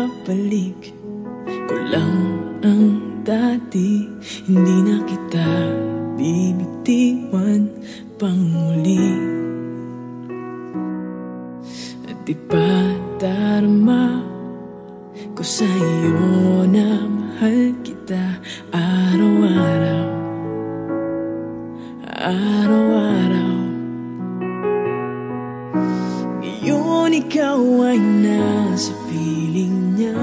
ibabalik ko lang ang dati. Hindi na kita bibitiwan pang muli. At di pa darama ko sa'yo na mahal kita araw-araw, araw-araw. Ngayon ikaw ay nasa piling niya,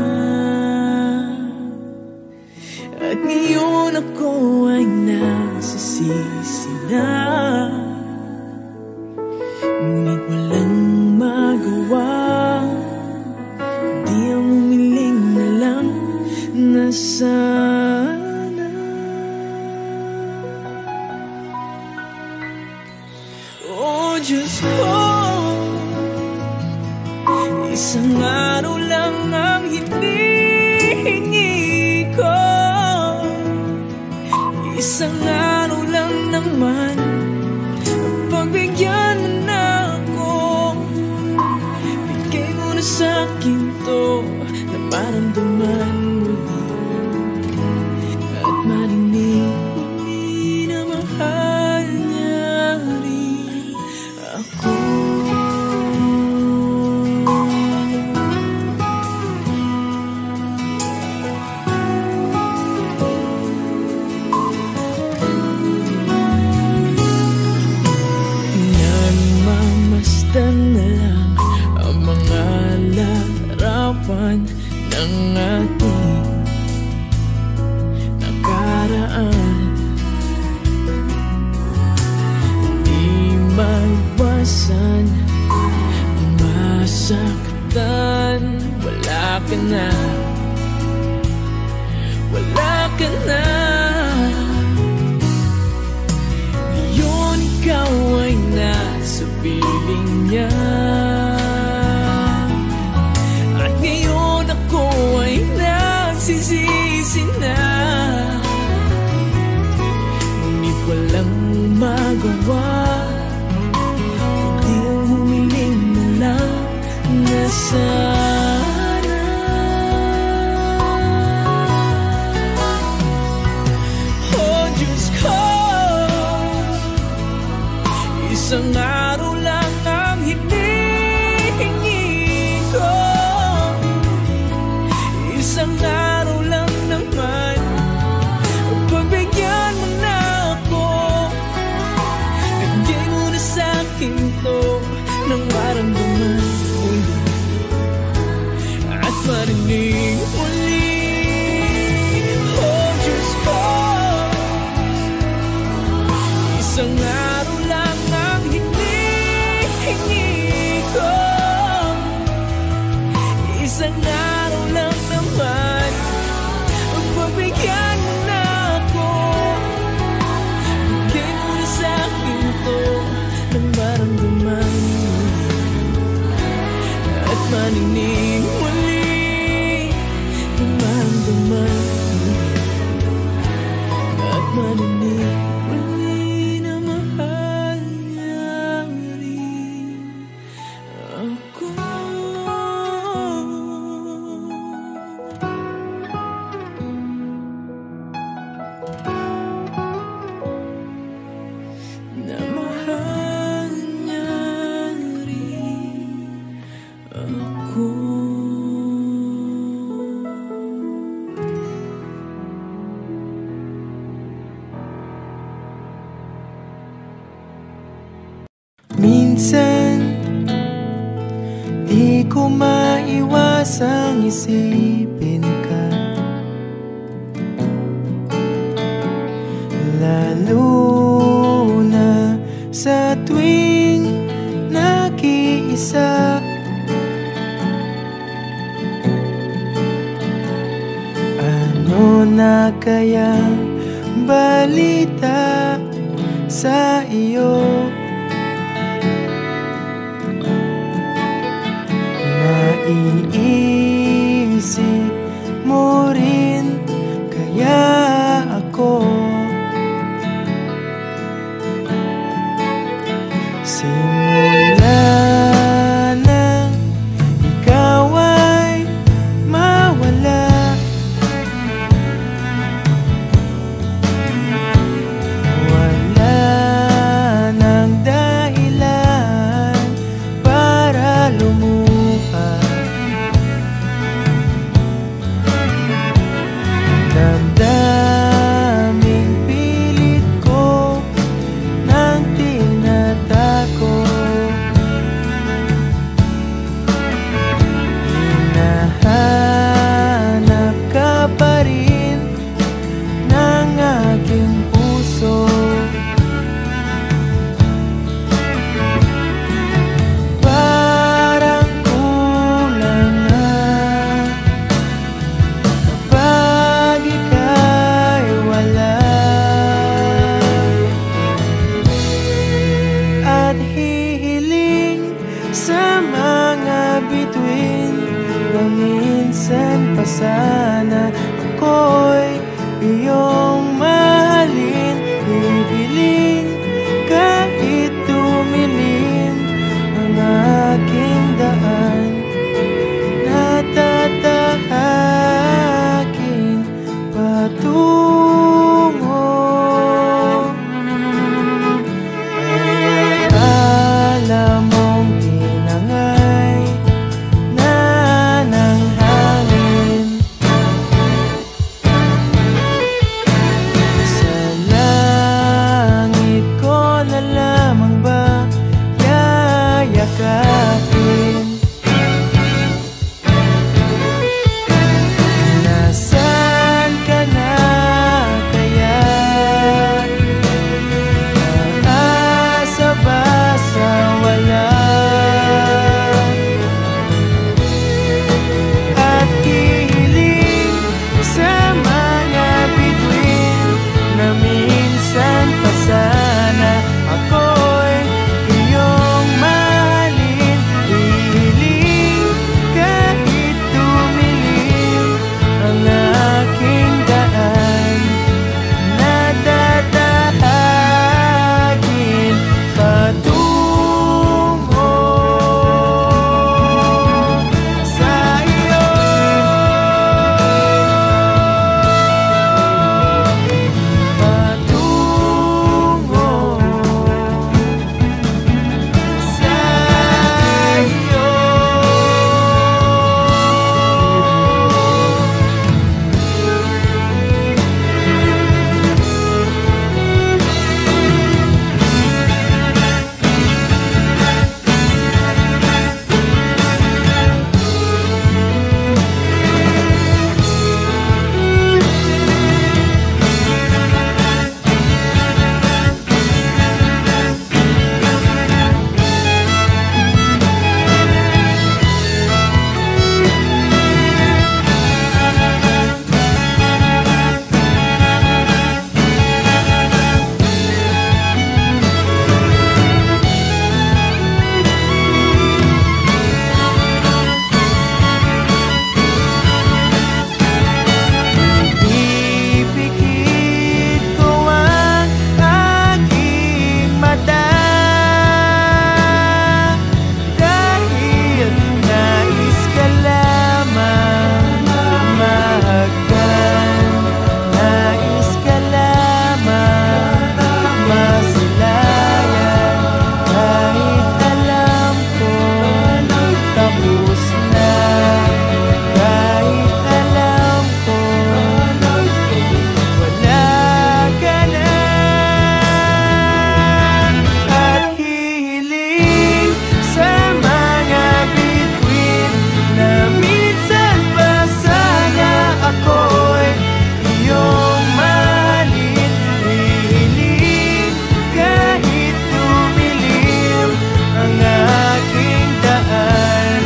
at ngayon ako ay nasa sisi na. Ngunit walang magawa, di ang umiling na lang na sana. Oh Diyos ko, isang araw lang ang hinihingi ko. Isang araw lang naman, pagbigyan mo na ako. Bigay mo na sa'kin to na maramdaman muli, at marinig muli na mahal niya rin ako. Na lang ang mga larawan ng ating nakaraan. Di maiwasan masaktan. Wala ka na, wala ka na. Ngayon ikaw ay nasa piling niya, at ngayon ako ay nagsisisi na. Ngunit walang magawa, kundi ang humiling na lang na sana. Oh Diyos ko, isang araw lang ang hinihingi ko. Isang araw lang naman, pagbigyan mo na ako. Bigay mo na sa'kin to ng maramdaman muli, at marinig muli. Oh Diyos ko, isang araw lang ang hinihingi ko. Isang araw lang naman, pagbigyan mo na ako. Bigay mo na sa'kin to ng maramdaman muli, at marinig muli ng maramdaman muli, at marinig muli na mahal niya rin ako. Na mahal niya rin ako. Minsan di ko maiwasang isipin ka, lalo na sa tuwing nag-iisa. Ano na kayang balita sa iyo? Naiisip mo rin kaya ako? Simula nang ikaw ay damdaming pilit ko nang tinatako. Hinahanap ka pa rin ng aking puso. Parang kulang na kapag ika'y wala, at hihiling sa mga bituin na minsan pa sana ako'y iyong mahalin. Hihiling kahit tumilim ang aking daan, natatahakin patungo. Ay akala mong tinangay na ng hangin. Sa langit ko na lamang ba yayakapin? Nasaan ka na kaya? Naasa ba sa wala? At hihiling sa mga bituin na minsan pa sana ako'y iyong mahalin. Hihiling kahit tumilim ang aking daan, nadadahagin patungo sa iyo. Patungo sa iyo. Ipikit ko ang aking mata dahil nais ka lamang mahagkan, nais ka lamang masilayan. Kahit alam ko tapos na, kahit alam ko wala ka na, at hihiling sa mga bituin na minsan pa sana ako'y iyong mahalin. Hihiling kahit tumilim ang aking daan,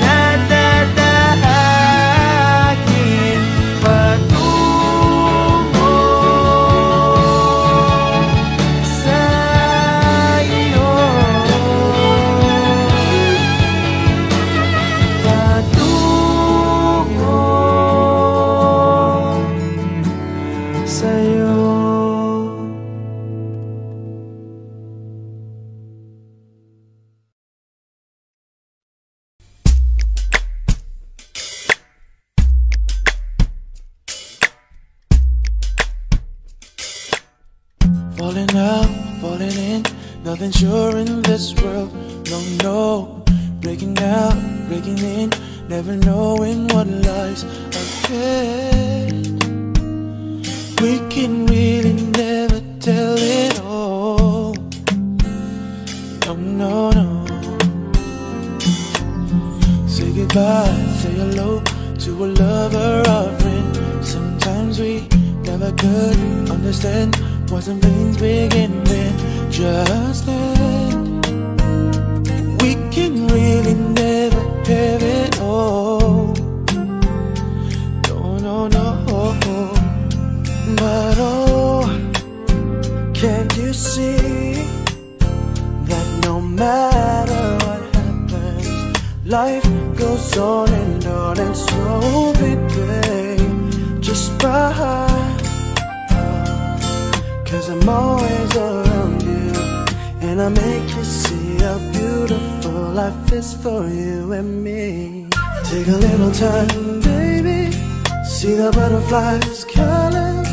nadadahagin patungo sa iyo. Patungo sa iyo. Falling out, falling in, nothing sure in this world. No, no, breaking out, breaking in, never knowing what lies ahead. lover or friend. Sometimes we never could understand why some things begin when just then. We can really never have it all. No, no, no. But oh, can't you see that no matter what happens, life goes on and on, and so baby, just ride. 'Cause I'm always around you, and I make you see how beautiful life is for you and me. Take a little time, baby, see the butterflies calling,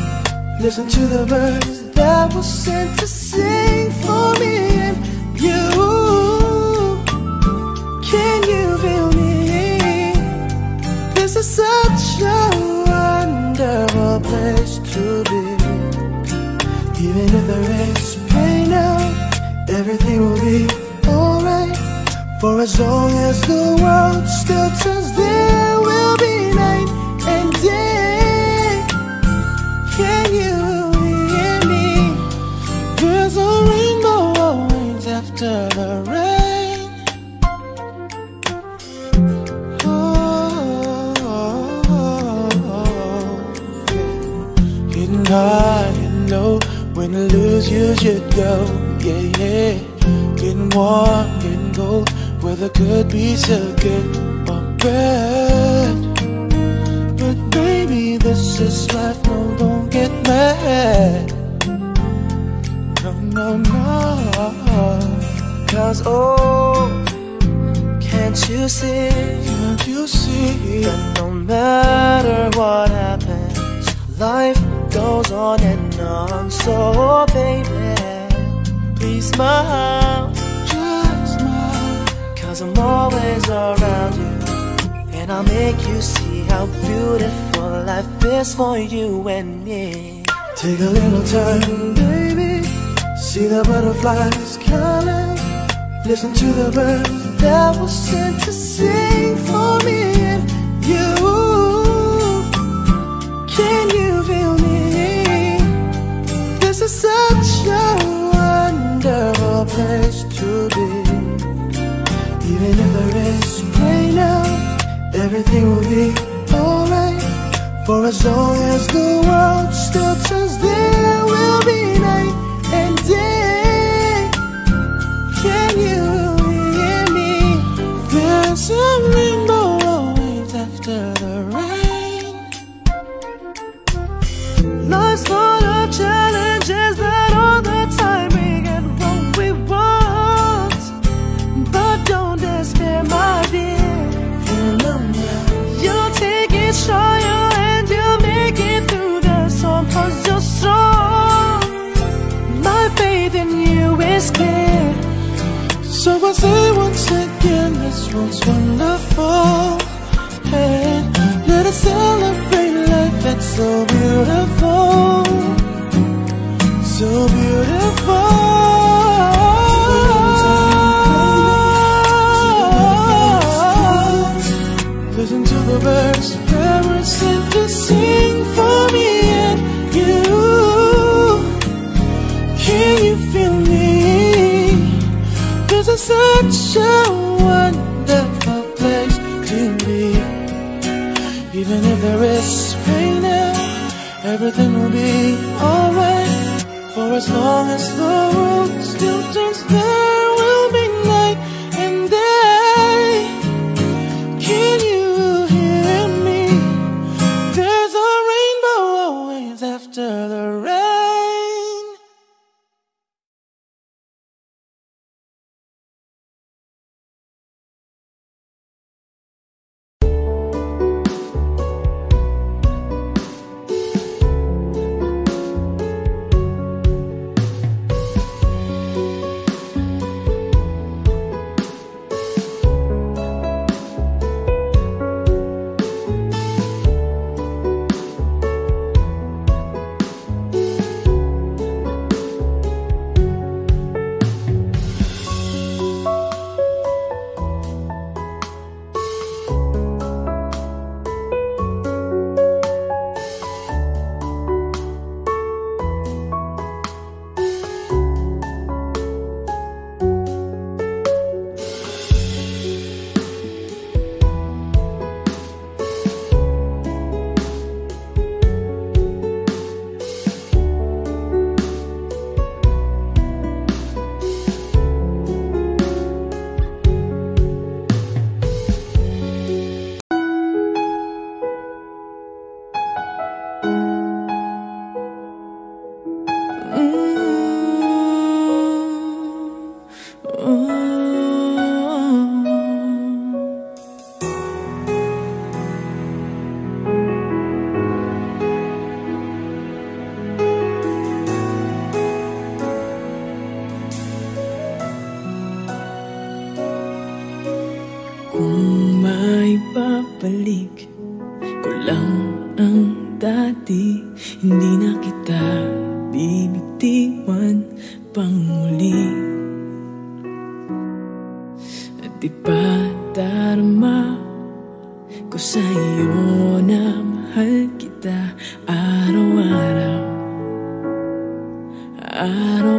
listen to the birds that were sent to sing for me and you. Can you feel me? This is such a wonderful place to be. Even if there is pain now, everything will be alright. For as long as the world still turns, there will be night and day. Can you hear me? There's a rainbow always after the rain. Getting high and low, when to lose you should go. Yeah, yeah. Getting warm, getting cold, weather could be so good or bad. But baby, this is life, no, don't get mad. No, no, no. 'Cause oh, can't you see? Can't you see that no matter what happens, life goes on and on. So baby, please smile, just smile. 'Cause I'm always around you, and I'll make you see how beautiful life is for you and me. Take a little time, baby, see the butterflies calling, listen to the birds that were sent to sing for me and you. Can you feel me? This is such a wonderful place to be. Even if there is rain now, everything will be alright. For as long as the world still turns, there will be night and day. Can you hear me? There's a rainbow always after the rain. Life's full of challenges, not all the time we get what we want. But don't despair, my dear. You'll take it stronger and you'll make it through the storm, 'cause you're strong. My faith in you is clear. So I say once again, this world's wonderful, and let us celebrate life that's so beautiful, so beautiful. Listen to the birds that were sent to sing for me and you. Can you feel me? This is such a wonderful place to be. Even if there is pain now, everything will be alright. For as long as the world still turns, there will be night and day. Can you hear me? There's a rainbow always after the rain. lang ang dati, hindi na kita bibitiwan pang muli. At di pa darama ko sa'yo na mahal kita araw-araw, araw-araw.